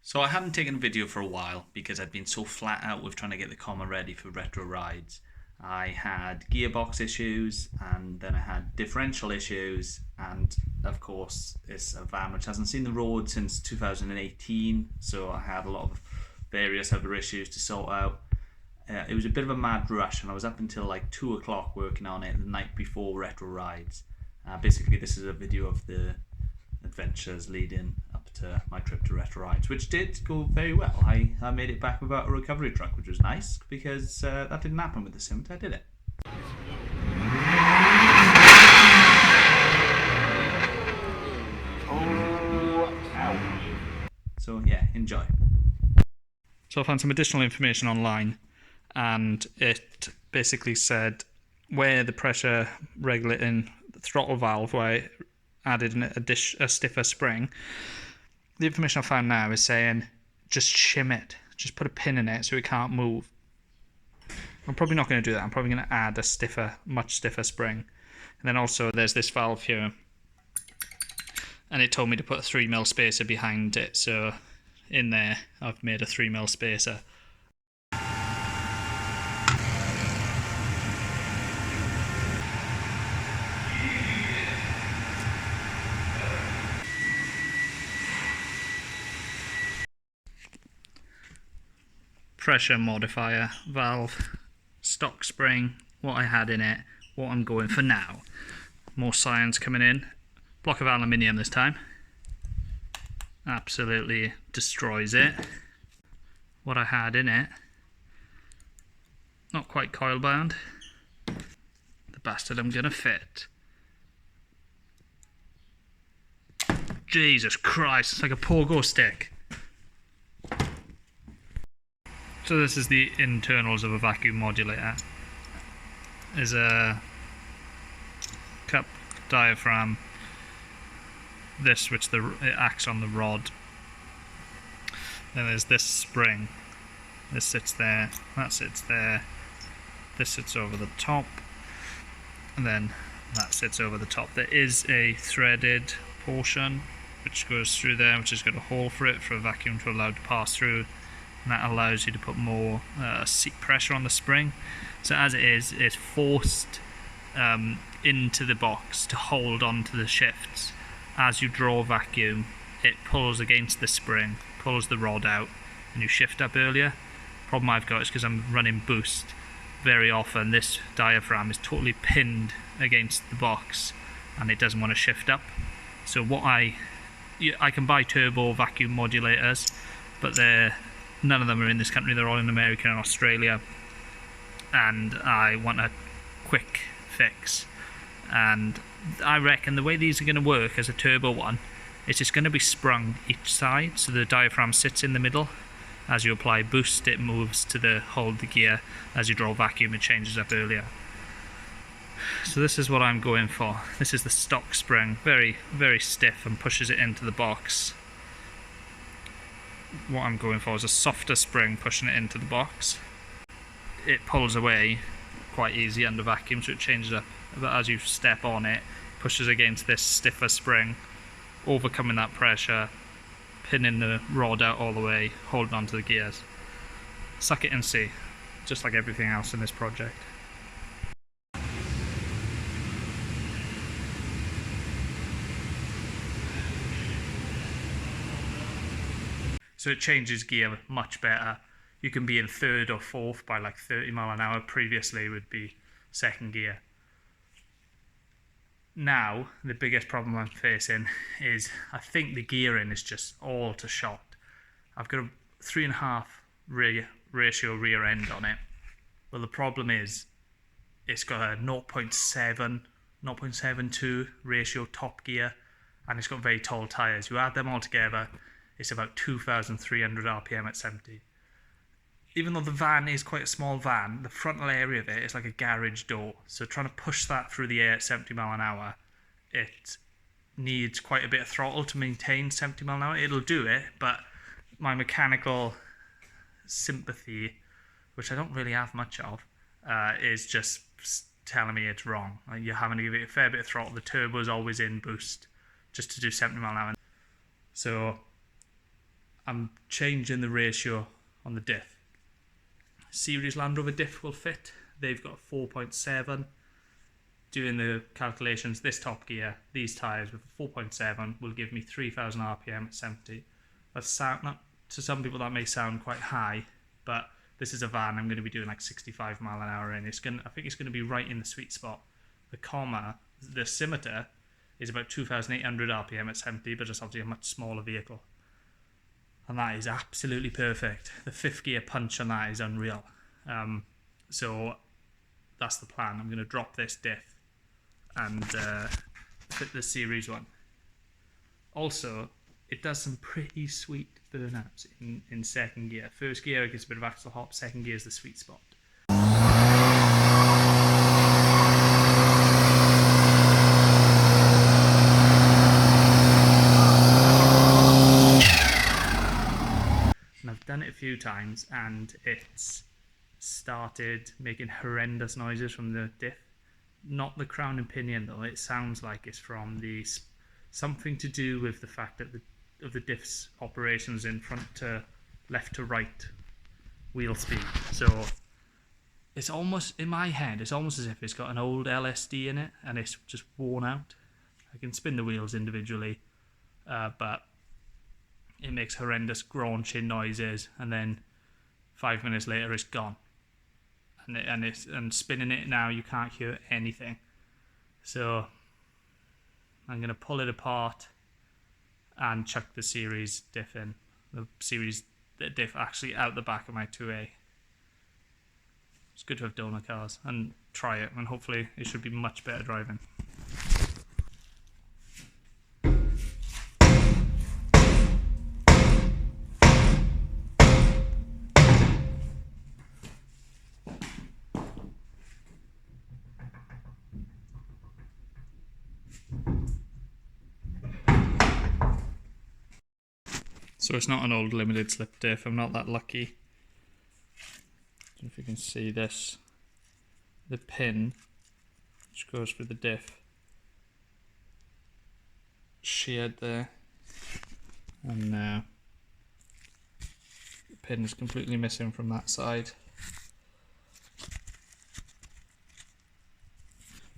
So I hadn't taken a video for a while because I'd been so flat out with trying to get the Commaero ready for retro rides. I had gearbox issues, and then I had differential issues, and of course it's a van which hasn't seen the road since 2018, so I had a lot of various other issues to sort out. It was a bit of a mad rush, and I was up until like 2 o'clock working on it the night before retro rides. Basically this is a video of the adventures leading up to my trip to retro rides, which did go very well. I made it back without a recovery truck, which was nice because that didn't happen with the Scimitar, did it? So yeah, enjoy. So I found some additional information online, and it basically said where the pressure regulating the throttle valve, where I added a stiffer spring, the information I found now is saying just shim it, just put a pin in it so it can't move. I'm probably not going to do that. I'm probably going to add a much stiffer spring. And then also there's this valve here, and it told me to put a 3mm spacer behind it, so in there I've made a 3mm spacer. Pressure modifier valve, stock spring, what I had in it, what I'm going for now. More science coming in. Block of aluminium this time. Absolutely destroys it. What I had in it, not quite coil bound. The bastard I'm gonna fit. Jesus Christ, it's like a pogo stick. So this is the internals of a vacuum modulator. There's a cup diaphragm, this which it acts on the rod. Then there's this spring. This sits there, that sits there, this sits over the top, and then that sits over the top. There is a threaded portion which goes through there, which has got a hole for it for a vacuum to allow it to pass through. And that allows you to put more seat pressure on the spring. So as it is, it's forced into the box to hold on to the shifts. As you draw vacuum, it pulls against the spring, pulls the rod out, and you shift up earlier. Problem I've got is because I'm running boost, very often this diaphragm is totally pinned against the box and it doesn't want to shift up. So I can buy turbo vacuum modulators, but none of them are in this country, they're all in America and Australia, and I want a quick fix. And I reckon the way these are going to work as a turbo one is it's going to be sprung each side, so the diaphragm sits in the middle. As you apply boost, it moves to hold the gear. As you draw vacuum, it changes up earlier. So this is what I'm going for. This is the stock spring, very, very stiff, and pushes it into the box. What I'm going for is a softer spring pushing it into the box. It pulls away quite easy under vacuum, so it changes up, but as you step on it, pushes against this stiffer spring, overcoming that pressure, pinning the rod out all the way, holding onto the gears. Suck it and see, just like everything else in this project. So it changes gear much better. You can be in third or fourth by like 30 mph. Previously it would be second gear. Now, the biggest problem I'm facing is I think the gearing is just all to shot. I've got a 3.5 ratio rear end on it. Well, the problem is it's got a 0.72 ratio top gear, and it's got very tall tyres. You add them all together, it's about 2,300 RPM at 70. Even though the van is quite a small van, the frontal area of it is like a garage door. So trying to push that through the air at 70 mph, it needs quite a bit of throttle to maintain 70 mph. It'll do it, but my mechanical sympathy, which I don't really have much of, is just telling me it's wrong. Like, you're having to give it a fair bit of throttle. The turbo's always in boost just to do 70 mph. So I'm changing the ratio on the diff. Series Land Rover diff will fit. They've got 4.7. Doing the calculations, this top gear, these tyres with 4.7 will give me 3,000 RPM at 70. That's to some people that may sound quite high, but this is a van I'm going to be doing like 65 mile an hour in. I think it's going to be right in the sweet spot. The Scimitar is about 2,800 RPM at 70, but it's obviously a much smaller vehicle. And that is absolutely perfect. The 5th gear punch on that is unreal. So that's the plan. I'm going to drop this diff and fit the series one. Also, it does some pretty sweet burnouts in second gear. First gear it gets a bit of axle hop, second gear is the sweet spot. And I've done it a few times and it's started making horrendous noises from the diff. Not the crown and pinion though, it sounds like it's from something to do with the fact that the diff's operations in front to left to right wheel speed. So it's almost, in my head, it's almost as if it's got an old LSD in it and it's just worn out. I can spin the wheels individually, but it makes horrendous graunching noises and then 5 minutes later it's gone. And spinning it now, you can't hear anything. So I'm going to pull it apart and chuck the series diff in. The series diff actually out the back of my 2A. It's good to have donor cars and try it, and hopefully it should be much better driving. So it's not an old limited slip diff, I'm not that lucky. I don't know if you can see this. The pin, which goes through the diff, sheared there. And now the pin is completely missing from that side.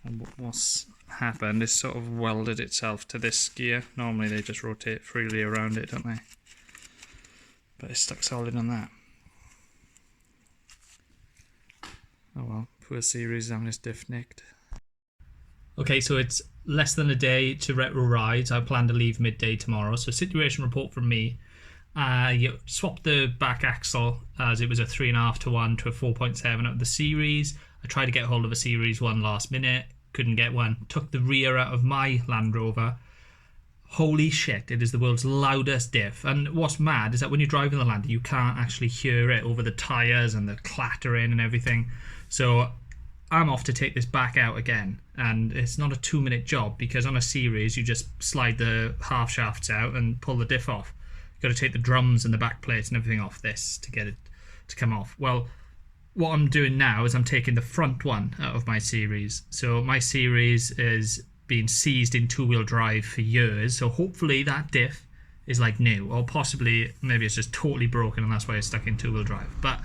And what's happened is sort of welded itself to this gear. Normally they just rotate freely around it, don't they? But it's stuck solid on that. Oh well, poor series having his diff nicked. Okay, so it's less than a day to retro rides. I plan to leave midday tomorrow. So situation report from me. You swapped the back axle as it was a 3.5 to 1 to a 4.7 out of the series. I tried to get hold of a series 1 last minute, couldn't get one. Took the rear out of my Land Rover. Holy shit, it is the world's loudest diff. And what's mad is that when you're driving the Lander, you can't actually hear it over the tyres and the clattering and everything. So I'm off to take this back out again. And it's not a 2-minute job because on a series, you just slide the half shafts out and pull the diff off. You've got to take the drums and the back plates and everything off this to get it to come off. Well, what I'm doing now is I'm taking the front one out of my series. So my series is been seized in 2-wheel drive for years, so hopefully that diff is like new, or possibly maybe it's just totally broken and that's why it's stuck in 2-wheel drive. But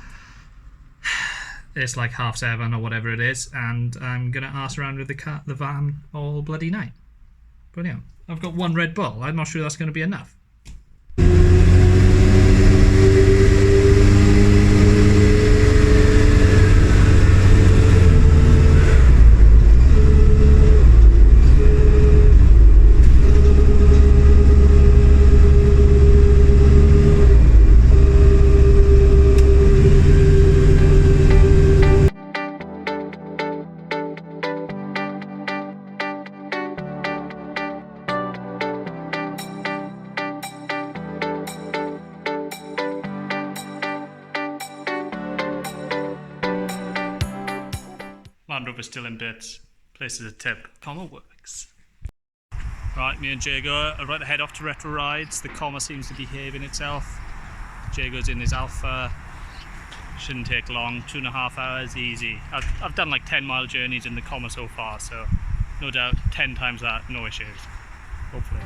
it's like 7:30 or whatever it is, and I'm gonna arse around with the van all bloody night. Brilliant. I've got 1 Red Bull. I'm not sure that's going to be enough. Land Rover's still in bits. Place is a tip. Comma works. Right, me and Jago are about to head off to retro rides. The Comma seems to be behaving itself. Jago's in his Alpha. Shouldn't take long. 2.5 hours, easy. I've done like 10-mile journeys in the Comma so far, so no doubt 10 times that, no issues. Hopefully.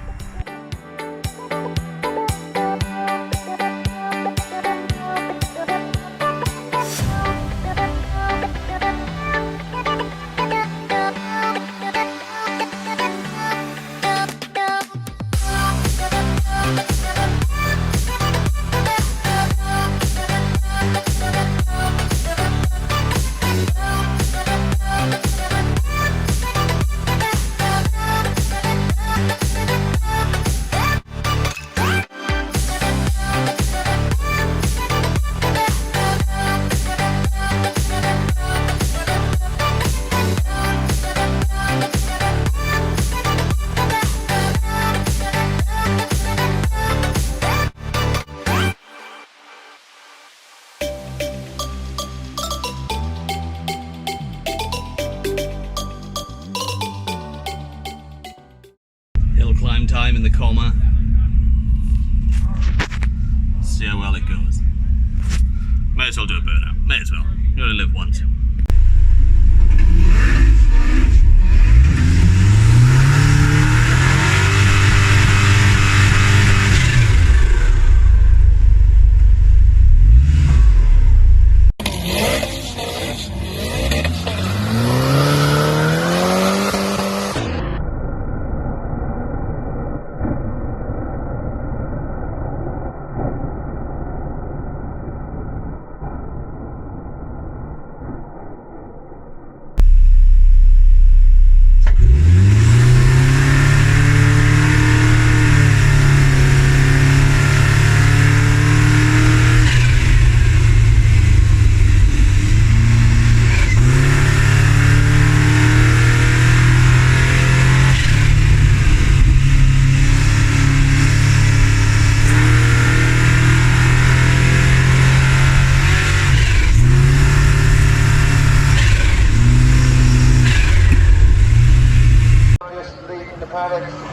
how well it goes. Might as well do a burnout. May as well. You only live once.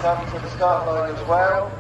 Come to the start line as well.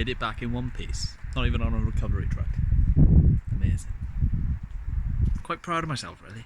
Made it back in one piece. Not even on a recovery truck. Amazing. Quite proud of myself, really.